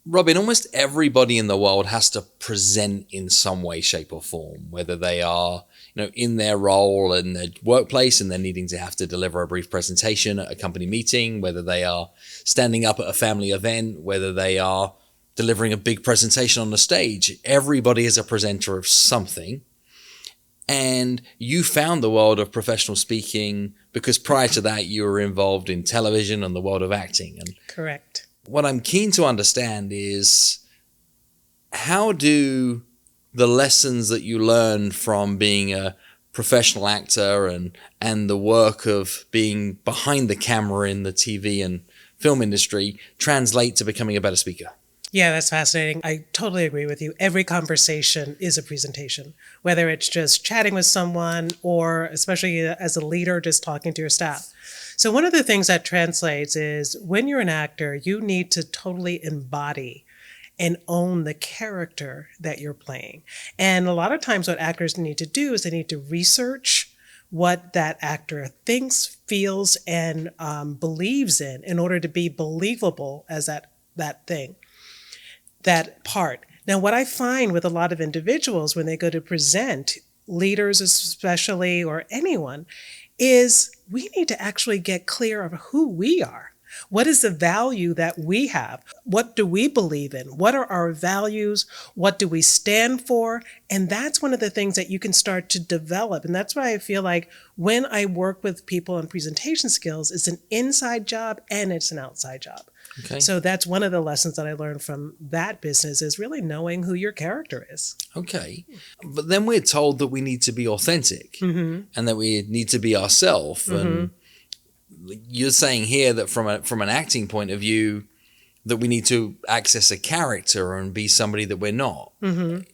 Robyn, almost everybody in the world has to present in some way, shape, or form, whether they are, in their role in their workplace and they're needing to have to deliver a brief presentation at a company meeting, whether they are standing up at a family event, whether they are delivering a big presentation on the stage. Everybody is a presenter of something. And you found the world of professional speaking because prior to that, you were involved in television and the world of acting. And Correct. what I'm keen to understand is, how do the lessons that you learned from being a professional actor and the work of being behind the camera in the TV and film industry translate to becoming a better speaker? Yeah, that's fascinating. I totally agree with you. Every conversation is a presentation, whether it's just chatting with someone or especially as a leader, just talking to your staff. So one of the things that translates is when you're an actor, you need to totally embody and own the character that you're playing. And a lot of times what actors need to do is they need to research what that actor thinks, feels, and believes in order to be believable as that thing, that part. Now, what I find with a lot of individuals when they go to present, leaders especially, or anyone, is we need to actually get clear of who we are. What is the value that we have? What do we believe in? What are our values? What do we stand for? And that's one of the things that you can start to develop. And that's why I feel like when I work with people on presentation skills, it's an inside job and it's an outside job. Okay. So that's one of the lessons that I learned from that business, is really knowing who your character is. Okay. But then we're told that we need to be authentic and that we need to be ourselves. And you're saying here that from an acting point of view, that we need to access a character and be somebody that we're not. Like,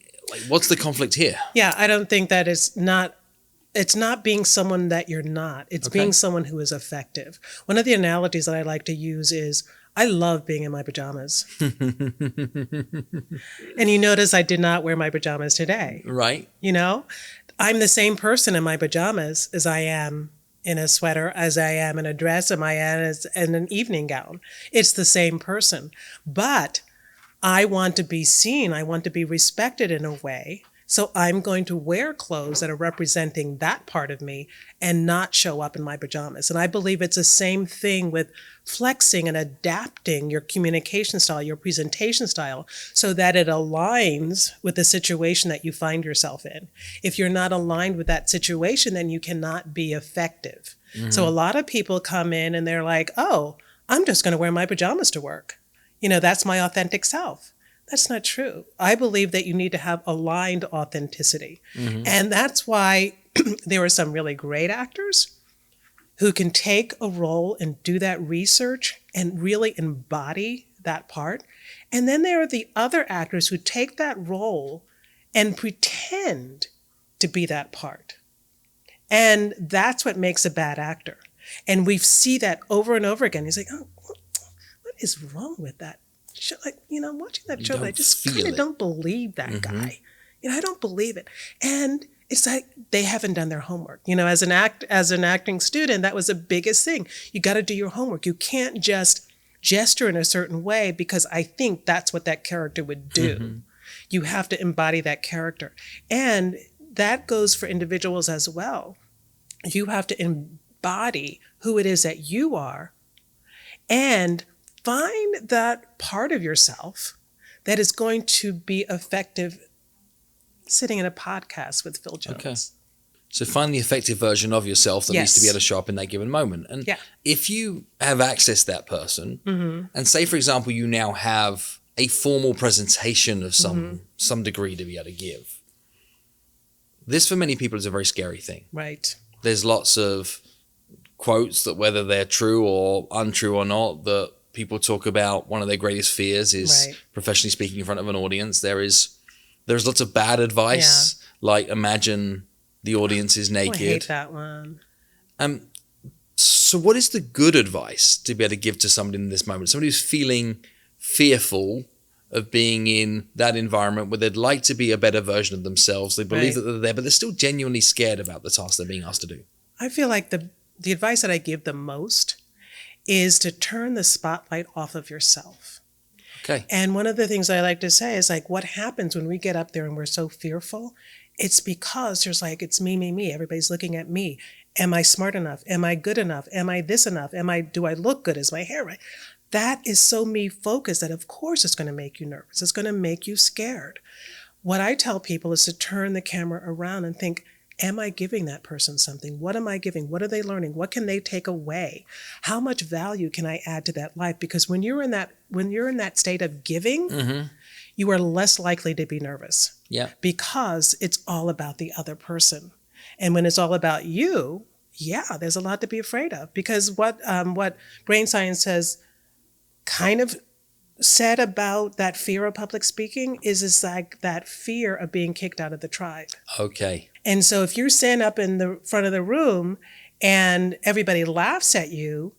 what's the conflict here? Yeah, I don't think that it's not being someone that you're not. It's being someone who is effective. One of the analogies that I like to use is, I love being in my pajamas. And you notice I did not wear my pajamas today. Right. I'm the same person in my pajamas as I am in a sweater, as I am in a dress, as I am in an evening gown. It's the same person. But I want to be seen. I want to be respected in a way. So I'm going to wear clothes that are representing that part of me and not show up in my pajamas. And I believe it's the same thing with flexing and adapting your communication style, your presentation style, so that it aligns with the situation that you find yourself in. If you're not aligned with that situation, then you cannot be effective. So a lot of people come in and they're like, oh, I'm just going to wear my pajamas to work. That's my authentic self. That's not true. I believe that you need to have aligned authenticity. And that's why there are some really great actors who can take a role and do that research and really embody that part. And then there are the other actors who take that role and pretend to be that part. And that's what makes a bad actor. And we see that over and over again. He's like, oh, what is wrong with that? Watching that show, I just kind of don't believe that guy. I don't believe it. And it's like they haven't done their homework. As an acting student, that was the biggest thing. You got to do your homework. You can't just gesture in a certain way because I think that's what that character would do. You have to embody that character. And that goes for individuals as well. You have to embody who it is that you are and find that part of yourself that is going to be effective sitting in a podcast with Phil Jones. Okay. So find the effective version of yourself that needs to be able to show up in that given moment. And if you have accessed that person, and say, for example, you now have a formal presentation of some degree to be able to give, this for many people is a very scary thing. Right. There's lots of quotes that, whether they're true or untrue or not, that people talk about one of their greatest fears is professionally speaking in front of an audience. There's lots of bad advice, like imagine the audience is naked. I hate that one. So what is the good advice to be able to give to somebody in this moment? Somebody who's feeling fearful of being in that environment where they'd like to be a better version of themselves. They believe that they're there, but they're still genuinely scared about the task they're being asked to do. I feel like the advice that I give the most is to turn the spotlight off of yourself Okay. And one of the things I like to say is like, what happens when we get up there and we're so fearful? It's because there's like, it's me, me, me. Everybody's looking at me. Am I smart enough? Am I good enough? Am I this enough? Do I look good? Is my hair right? That is so me focused that of course it's going to make you nervous. It's going to make you scared. What I tell people is to turn the camera around and think, am I giving that person something? What am I giving? What are they learning? What can they take away? How much value can I add to that life? Because when you're in that state of giving, you are less likely to be nervous. Yeah. Because it's all about the other person. And when it's all about you, yeah, there's a lot to be afraid of. Because what brain science has kind of said about that fear of public speaking is like that fear of being kicked out of the tribe. Okay. And so if you're standing up in the front of the room and everybody laughs at you,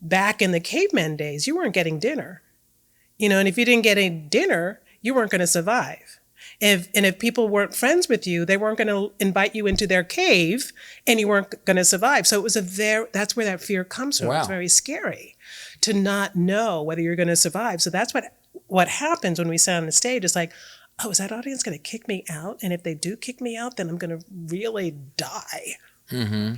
back in the caveman days, you weren't getting dinner. And if you didn't get a dinner, you weren't going to survive. If people weren't friends with you, they weren't going to invite you into their cave and you weren't going to survive. So it was that's where that fear comes from. Wow. It's very scary to not know whether you're going to survive. So that's what happens when we stand on the stage. It's like, oh, is that audience going to kick me out? And if they do kick me out, then I'm going to really die. Mm-hmm.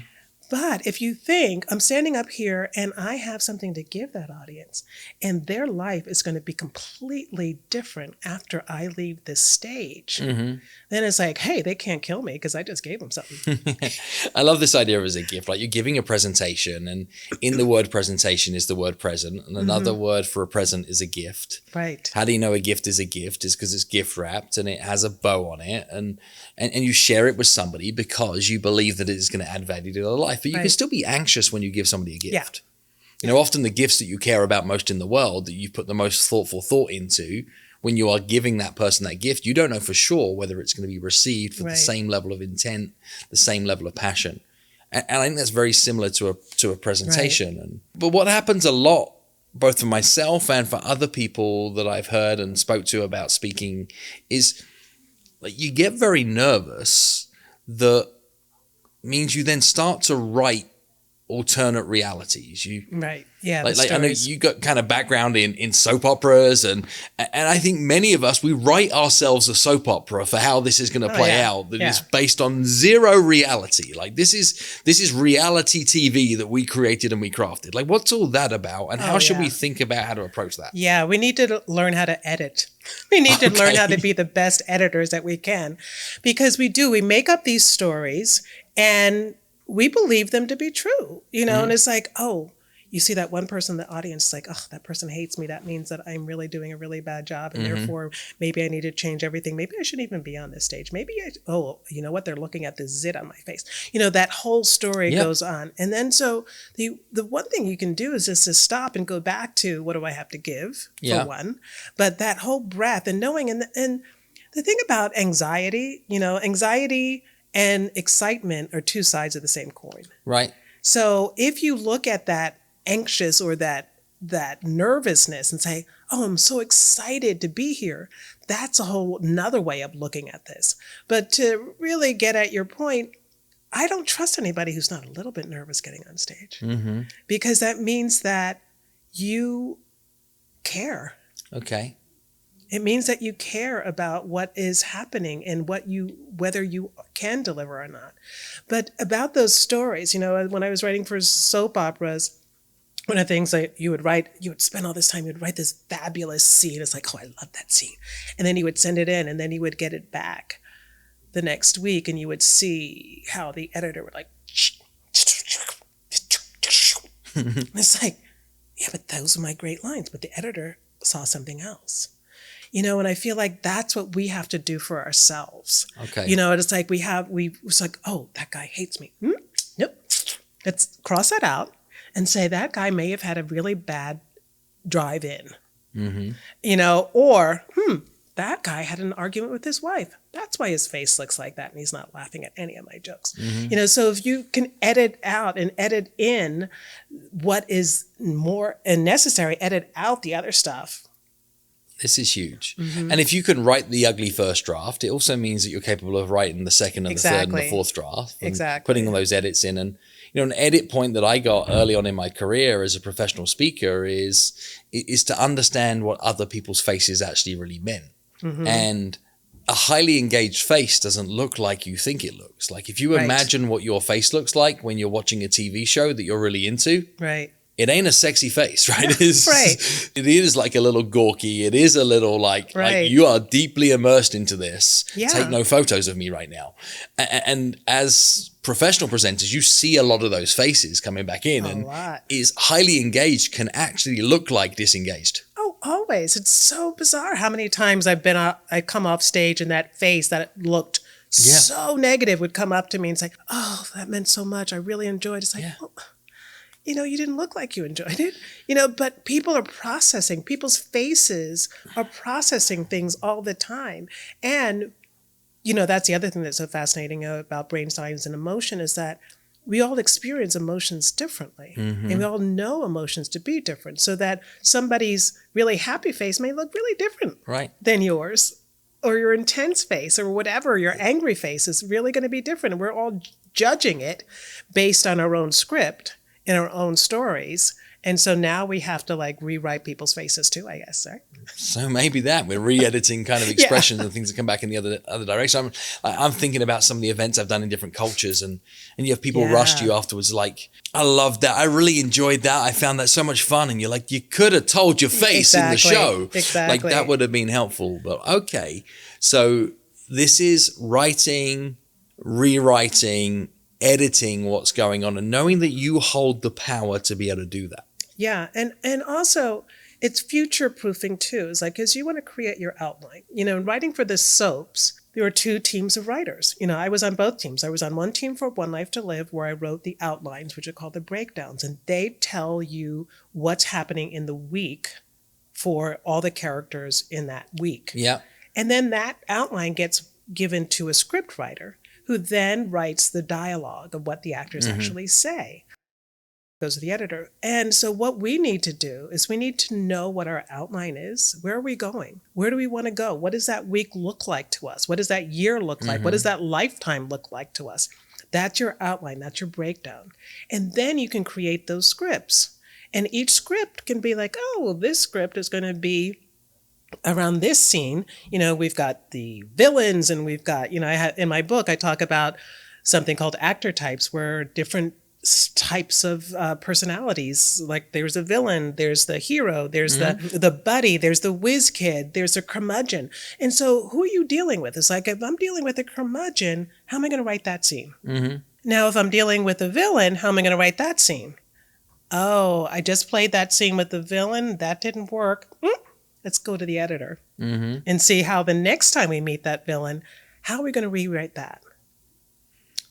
But if you think I'm standing up here and I have something to give that audience and their life is going to be completely different after I leave this stage, then it's like, hey, they can't kill me because I just gave them something. I love this idea as a gift. Like you're giving a presentation, and in the word presentation is the word present, and another word for a present is a gift. Right. How do you know a gift is a gift? Is because it's gift wrapped and it has a bow on it, and you share it with somebody because you believe that it is going to add value to their life. But you can still be anxious when you give somebody a gift. Yeah. Often the gifts that you care about most in the world, that you put the most thoughtful thought into, when you are giving that person that gift, you don't know for sure whether it's going to be received with the same level of intent, the same level of passion. And I think that's very similar to a presentation. Right. But what happens a lot, both for myself and for other people that I've heard and spoke to about speaking, is like you get very nervous. That means you then start to write alternate realities. Right. Yeah. Like I know you got kind of background in soap operas, and I think many of us, we write ourselves a soap opera for how this is going to play out that is based on zero reality. Like this is reality TV that we created and we crafted. Like what's all that about, and how should we think about how to approach that? Yeah, we need to learn how to edit. We need to learn how to be the best editors that we can, because we make up these stories and we believe them to be true, and it's like, oh, you see that one person in the audience, like, oh, that person hates me. That means that I'm really doing a really bad job. And therefore, maybe I need to change everything. Maybe I shouldn't even be on this stage. Maybe you know what? They're looking at the zit on my face. That whole story goes on. And then so the one thing you can do is just to stop and go back to, what do I have to give, for one? But that whole breath and knowing, and the thing about anxiety, anxiety and excitement are two sides of the same coin. Right. So if you look at that anxious or that nervousness and say, oh, I'm so excited to be here, that's a whole another way of looking at this. But to really get at your point, I don't trust anybody who's not a little bit nervous getting on stage, because that means that you care. Okay. It means that you care about what is happening and whether you can deliver or not. But about those stories, when I was writing for soap operas, one of the things that you would spend all this time, you'd write this fabulous scene. It's like, oh, I love that scene. And then you would send it in, and then you would get it back the next week, and you would see how the editor would like, and it's like, yeah, but those are my great lines. But the editor saw something else. And I feel like that's what we have to do for ourselves. Okay. It's like it's like, oh, that guy hates me. Nope. Let's cross that out and say that guy may have had a really bad drive-in. Or, that guy had an argument with his wife. That's why his face looks like that and he's not laughing at any of my jokes. So if you can edit out and edit in what is more necessary, edit out the other stuff, This is huge. And if you can write the ugly first draft, it also means that you're capable of writing the second and the third and the fourth draft. And putting all those edits in. And, an edit point that I got early on in my career as a professional speaker is to understand what other people's faces actually really meant. And a highly engaged face doesn't look like you think it looks. Like if you imagine what your face looks like when you're watching a TV show that you're really into, it ain't a sexy face, right? It is like a little gawky. It is a little like you are deeply immersed into this. Take no photos of me right now. And as professional presenters, you see a lot of those faces coming back in, and is highly engaged can actually look like disengaged. Oh, always. It's so bizarre how many times I come off stage and that face that looked so negative would come up to me and say, "Oh, that meant so much. I really enjoyed it." It's like, well, you didn't look like you enjoyed it, but people are processing, people's faces are processing things all the time. And, that's the other thing that's so fascinating about brain science and emotion is that we all experience emotions differently. And we all know emotions to be different, so that somebody's really happy face may look really different than yours, or your intense face or whatever, your angry face is really going to be different. And we're all judging it based on our own script in our own stories. And so now we have to rewrite people's faces too, I guess, right? So maybe we're re-editing kind of expressions and things that come back in the other direction. I'm thinking about some of the events I've done in different cultures, and you have people rush to you afterwards like, I loved that. I really enjoyed that. I found that so much fun. And you're like, you could have told your face in the show. Like that would have been helpful. But okay. So this is writing, rewriting, editing what's going on, and knowing that you hold the power to be able to do that. Yeah. And also it's future proofing too. It's like, as you want to create your outline, in writing for the soaps, there were two teams of writers. I was on both teams. I was on one team for One Life to Live, where I wrote the outlines, which are called the breakdowns. And they tell you what's happening in the week for all the characters in that week. Yeah. And then that outline gets given to a script writer, who then writes the dialogue of what the actors actually say. Goes to the editor. And so what we need to do is we need to know what our outline is. Where are we going? Where do we want to go? What does that week look like to us? What does that year look like? What does that lifetime look like to us? That's your outline. That's your breakdown. And then you can create those scripts. And each script can be like, oh, well, this script is going to be around this scene. We've got the villains, and we've got, in my book, I talk about something called actor types, where different types of personalities, like there's a villain, there's the hero, there's the buddy, there's the whiz kid, there's a curmudgeon. And so who are you dealing with? It's like, if I'm dealing with a curmudgeon, how am I going to write that scene? Now, if I'm dealing with a villain, how am I going to write that scene? Oh, I just played that scene with the villain. That didn't work. Let's go to the editor and see how the next time we meet that villain, how are we going to rewrite that?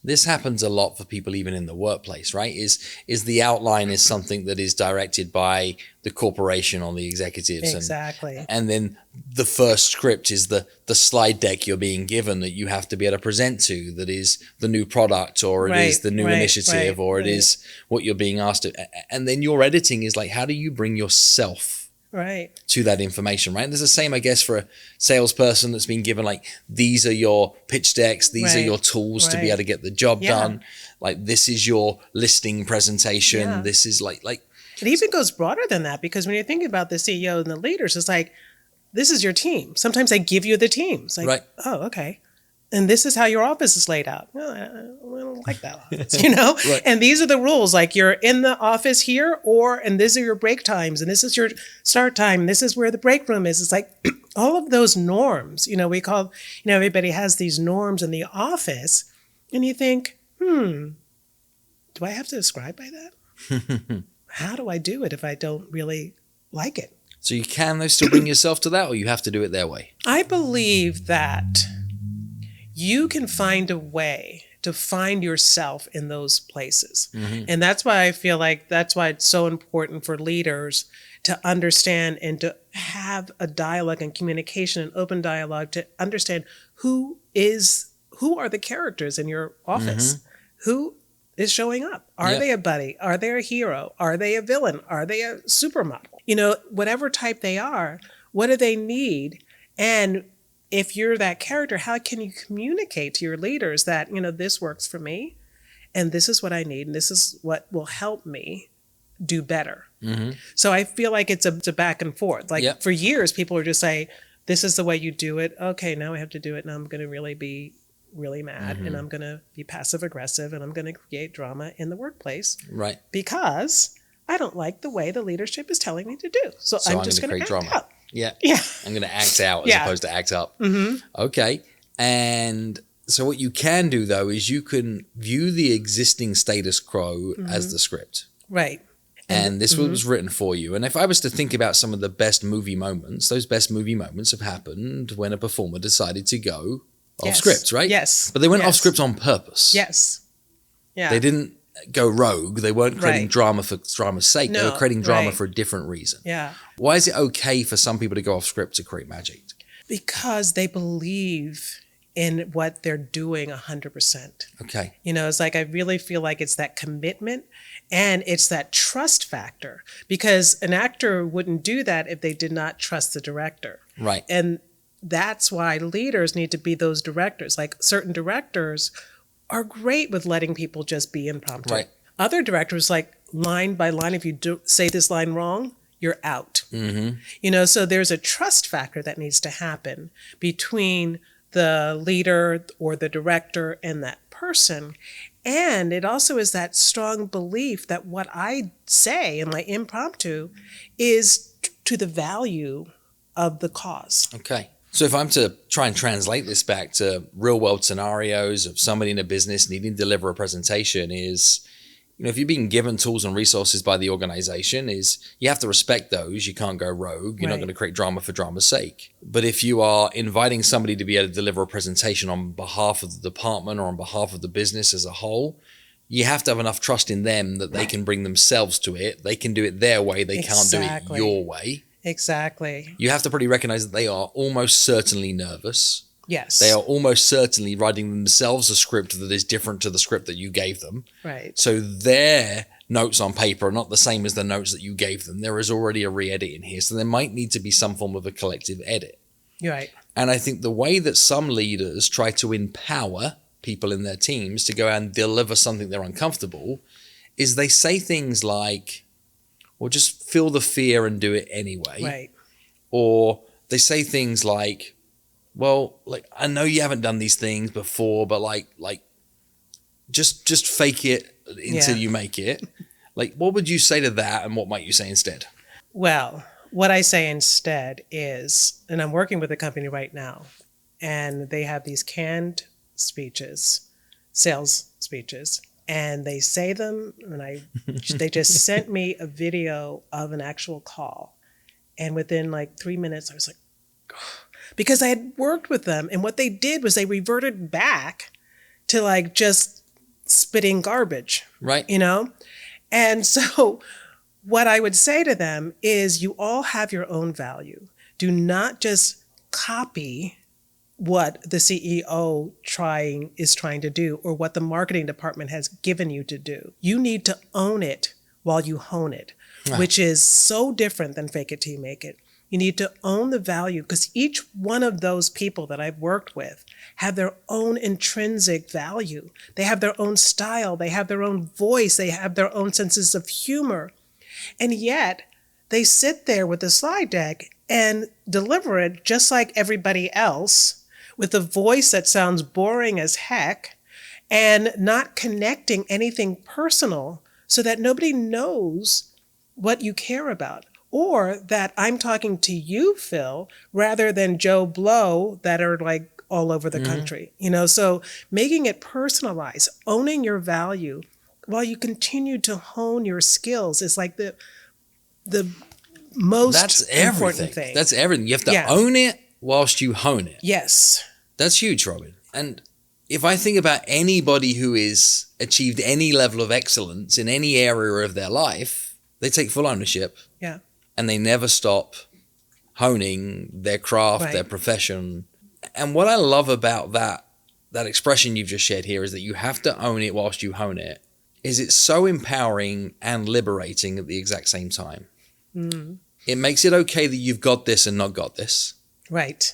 This happens a lot for people even in the workplace, right? Is the outline is something that is directed by the corporation or the executives. Exactly. And then the first script is the slide deck you're being given that you have to be able to present to, that is the new product, or it is the new initiative, or it is what you're being asked to. And then your editing is like, how do you bring yourself to that information, right? And there's the same, I guess, for a salesperson that's been given, like, these are your pitch decks, these are your tools to be able to get the job done. Like, this is your listing presentation. This is like. It even goes broader than that, because when you're thinking about the CEO and the leaders, it's like, this is your team. Sometimes they give you the teams. Like, oh, okay. And this is how your office is laid out. Well, I don't like that office, And these are the rules. Like, you're in the office here, and these are your break times, and this is your start time. This is where the break room is. It's like all of those norms, we call, everybody has these norms in the office, and you think, do I have to describe by that? How do I do it if I don't really like it? So you can, though, still bring yourself to that, or you have to do it their way? I believe that you can find a way to find yourself in those places. And that's why I feel like that's why it's so important for leaders to understand and to have a dialogue and communication and open dialogue, to understand who are the characters in your office, who is showing up. Are they a buddy? Are they a hero? Are they a villain? Are they a supermodel? Whatever type they are, What do they need? And if you're that character, how can you communicate to your leaders that, this works for me and this is what I need and this is what will help me do better? Mm-hmm. So I feel like it's a back and forth. Like for years, people are just saying, this is the way you do it. Okay, now I have to do it. Now I'm going to really be really mad and I'm going to be passive aggressive and I'm going to create drama in the workplace. Right. Because I don't like the way the leadership is telling me to do. So I'm just going to create drama. Out. Yeah. Yeah. I'm going to act out as opposed to act up. Mm-hmm. Okay. And so what you can do, though, is you can view the existing status quo as the script. Right. And this was written for you. And if I was to think about some of the best movie moments, those best movie moments have happened when a performer decided to go off script, right? Yes. But they went off script on purpose. Yes. Yeah. They didn't go rogue. They weren't creating drama for drama's sake. No, they were creating drama for a different reason. Yeah. Why is it okay for some people to go off script to create magic? Because they believe in what they're doing 100%. Okay. It's like I really feel like it's that commitment and it's that trust factor, because an actor wouldn't do that if they did not trust the director. Right. And that's why leaders need to be those directors. Like certain directors are great with letting people just be impromptu. Right. Other directors, like line by line, if you say this line wrong, you're out. Mm-hmm. So there's a trust factor that needs to happen between the leader or the director and that person. And it also is that strong belief that what I say in my impromptu is to the value of the cause. Okay. So if I'm to try and translate this back to real world scenarios of somebody in a business needing to deliver a presentation is, if you're being given tools and resources by the organization, is you have to respect those. You can't go rogue. You're not going to create drama for drama's sake. But if you are inviting somebody to be able to deliver a presentation on behalf of the department or on behalf of the business as a whole, you have to have enough trust in them that they can bring themselves to it. They can do it their way. They can't do it your way. Exactly. You have to pretty recognize that they are almost certainly nervous. Yes. They are almost certainly writing themselves a script that is different to the script that you gave them. Right. So their notes on paper are not the same as the notes that you gave them. There is already a re-edit in here. So there might need to be some form of a collective edit. Right. And I think the way that some leaders try to empower people in their teams to go out and deliver something they're uncomfortable is they say things like, well, just feel the fear and do it anyway. Right. Or they say things like, well, like, I know you haven't done these things before, but like, just fake it until you make it. Like, what would you say to that, and what might you say instead? Well, what I say instead is, and I'm working with a company right now, and they have these canned speeches, sales speeches, and they say them, and they just sent me a video of an actual call, and within like 3 minutes, I was like, oh. Because I had worked with them, and what they did was they reverted back to like just spitting garbage. Right. And so what I would say to them is, you all have your own value. Do not just copy what the CEO is trying to do or what the marketing department has given you to do. You need to own it while you hone it, which is so different than fake it till you make it. You need to own the value, because each one of those people that I've worked with have their own intrinsic value. They have their own style. They have their own voice. They have their own senses of humor. And yet they sit there with the slide deck and deliver it just like everybody else, with a voice that sounds boring as heck and not connecting anything personal so that nobody knows what you care about. Or that I'm talking to you, Phil, rather than Joe Blow that are like all over the country. So making it personalized, owning your value while you continue to hone your skills is like the most important thing. That's everything. You have to own it whilst you hone it. Yes. That's huge, Robyn. And if I think about anybody who has achieved any level of excellence in any area of their life, they take full ownership. Yeah. And they never stop honing their craft, their profession. And what I love about that expression you've just shared here is that you have to own it whilst you hone it, is it's so empowering and liberating at the exact same time. Mm. It makes it okay that you've got this and not got this. Right.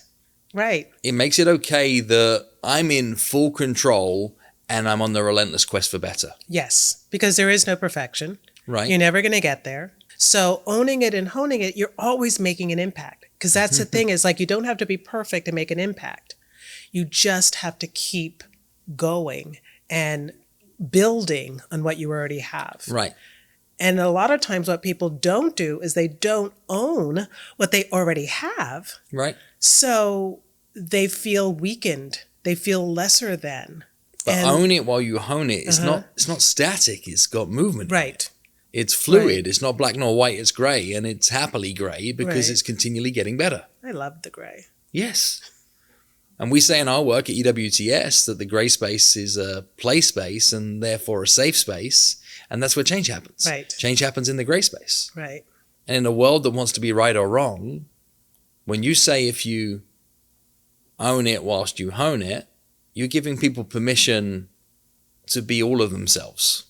Right. It makes it okay that I'm in full control and I'm on the relentless quest for better. Yes, because there is no perfection. Right. You're never going to get there. So owning it and honing it, you're always making an impact. Because that's the thing, is like, you don't have to be perfect to make an impact. You just have to keep going and building on what you already have. Right. And a lot of times what people don't do is they don't own what they already have. Right. So they feel weakened. They feel lesser than. But own it while you hone it. It's not static. It's got movement. Right. It's fluid. Right. It's not black nor white. It's gray, and it's happily gray because Right. it's continually getting better. I love the gray. Yes. And we say in our work at EWTS that the gray space is a play space and therefore a safe space. And that's where change happens. Right. Change happens in the gray space. Right. And in a world that wants to be right or wrong, when you say if you own it whilst you hone it, you're giving people permission to be all of themselves.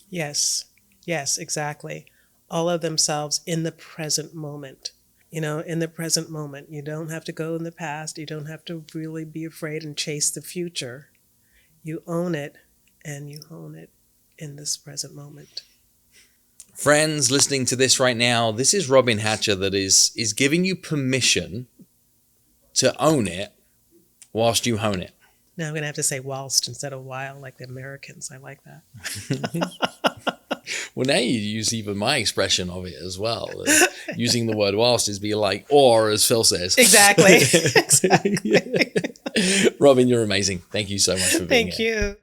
Yes. Yes, exactly. All of themselves in the present moment. You know, in the present moment. You don't have to go in the past. You don't have to really be afraid and chase the future. You own it and you hone it in this present moment. Friends listening to this right now, this is Robyn Hatcher that is giving you permission to own it whilst you hone it. Now I'm going to have to say whilst instead of while, like the Americans. I like that. Well, now you use even my expression of it as well. Using the word whilst is be like, or as Phil says. Exactly. Exactly. Robyn, you're amazing. Thank you so much for being here. Thank you.